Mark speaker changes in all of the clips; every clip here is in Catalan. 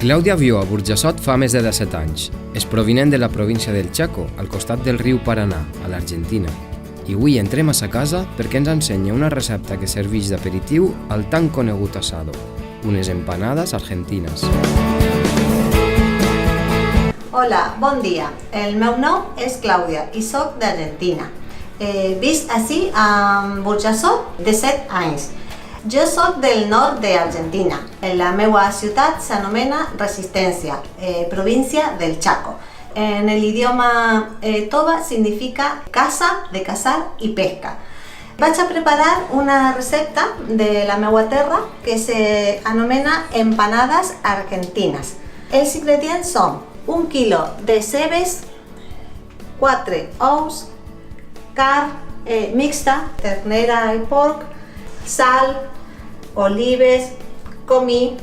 Speaker 1: Clàudia viu a Burjassot fa més de 17 anys. És provinent de la província del Chaco, al costat del riu Paranà, a l'Argentina. I avui entrem a sa casa perquè ens ensenya una recepta que serveix d'aperitiu al tan conegut asado, unes empanadas argentines.
Speaker 2: Hola, bon dia. El meu nom és Clàudia i soc d'Argentina. Visc ací a Burjassot de 7 anys. Jo soc del nord d'Argentina. La meva ciutat s'anomena Resistencia, província del Chaco. En l'idioma toba significa casa, de cazar i pesca. Vaig a preparar una recepta de la meva terra que s'anomena empanadas argentines. Els ingredients són 1 quilo de cebes, 4 ous, carn mixta, ternera i porc, sal, olives, comí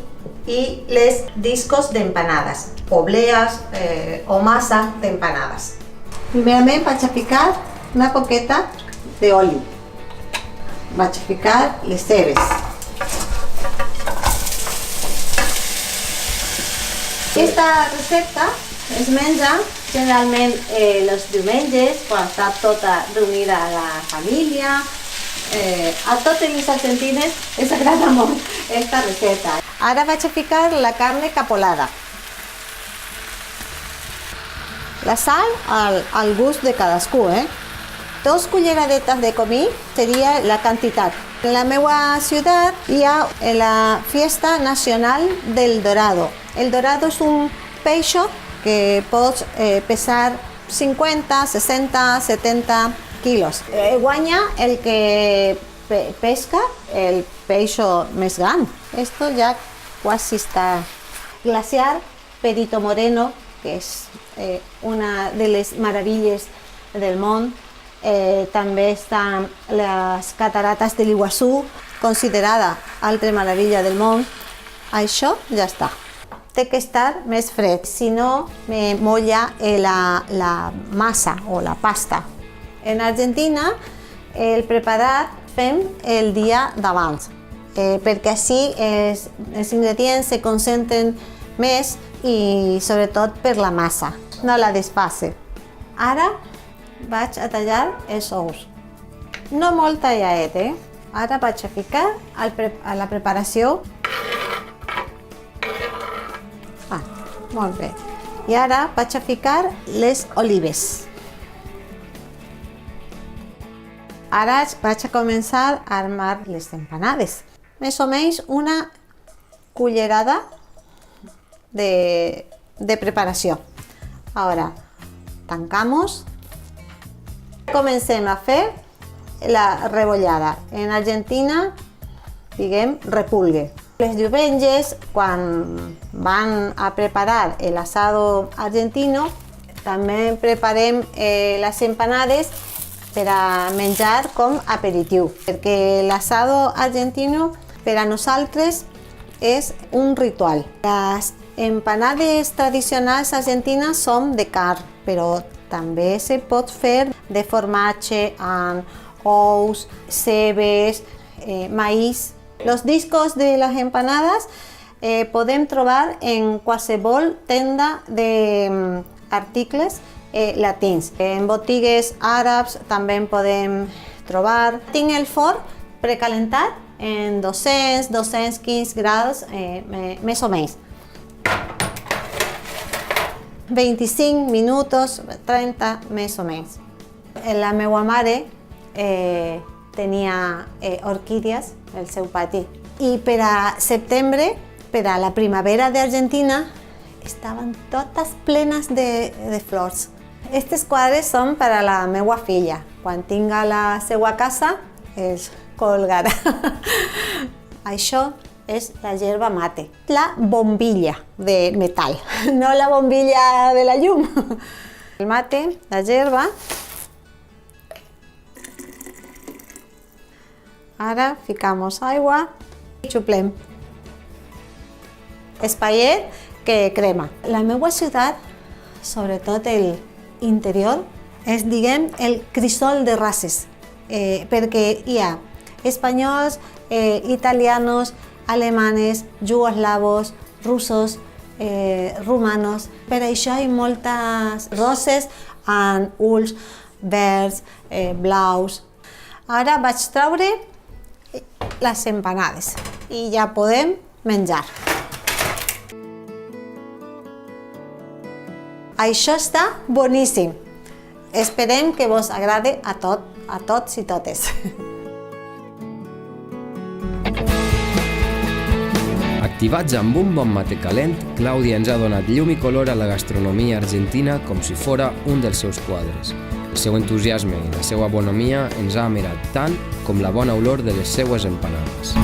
Speaker 2: i les discos d'empanades, obleas o massa d'empanades. Primerament vaig a ficar una poqueta d'oli. Vaig a ficar les cebes. Aquesta recepta es menja generalment els diumenges, quan està tota reunida la família. A totes les argentines els agrada molt aquesta recepta. Ara vaig a ficar la carne capolada. La sal al gust de cadascú. 2 culleradetes de comí seria la quantitat. En la meva ciutat hi ha la Fiesta Nacional del Dorado. El dorado és un peix que pot pesar 50, 60, 70 quilos. Guanya el que pesca el peix més gran. Esto ja quasi està. Glaciar Perito Moreno, que és una de les meravelles del món. També estan les catarates de l'Iguazú, considerada altra meravella del món. Això ja està. Té que estar més fred, si no me molla la massa o la pasta. En Argentina el preparat fem el dia d'abans, perquè així els ingredients se concentren més i sobretot per la massa, no la desfase. Ara vaig a tallar els ous. No molt talladet, Ara vaig a ficar a la preparació. Molt bé. I ara vaig a ficar les olives. Ara vaig a començar a armar les empanades. Més o menys una cullerada de preparació. Ara, tancamos. Comencem a fer la rebollada. En Argentina, diguem, repulgue. Els diumenges, quan van a preparar el asado argentino, també preparem les empanades per a menjar com aperitiu, perquè l'asado argentino per a nosaltres és un ritual. Les empanades tradicionals argentines són de carn, però també se pot fer de formatge amb ous, cebes, maïs. Los discos de las empanadas podem trobar en qualsevol tenda d'articles latins. En botigues àrabs també en podem trobar. Tinc el forn precalentat en 200-215 graus més o menys. 25 minuts, 30 més o menys. La meva mare tenia orquídies al seu pati. I per a setembre, per a la primavera d'Argentina, estaven totes plenes de flors. Aquests quadres són per a la meva filla. Quan tinga la seva casa, els colgarà. Això és la yerba mate, la bombilla de metal, no la bombilla de la llum. El mate, la yerba. Ara ficamos aigua i xuplem. Espaiet que crema. La meva ciutat, sobretot l'interior, és, diguem, el crisol de races, perquè hi ha espanyols, italianos, alemanes, jugoslavos, russos, romanos. Per això hi ha moltes roses amb ulls verds, blaus. Ara vaig treure les empanades i ja podem menjar. Això està boníssim. Esperem que vos agrade a tots i totes.
Speaker 1: Activats amb un bon mate calent, Clàudia ens ha donat llum i color a la gastronomia argentina com si fora un dels seus quadres. El seu entusiasme i la seva bonomia ens ha amerat tant com la bona olor de les seues empanades.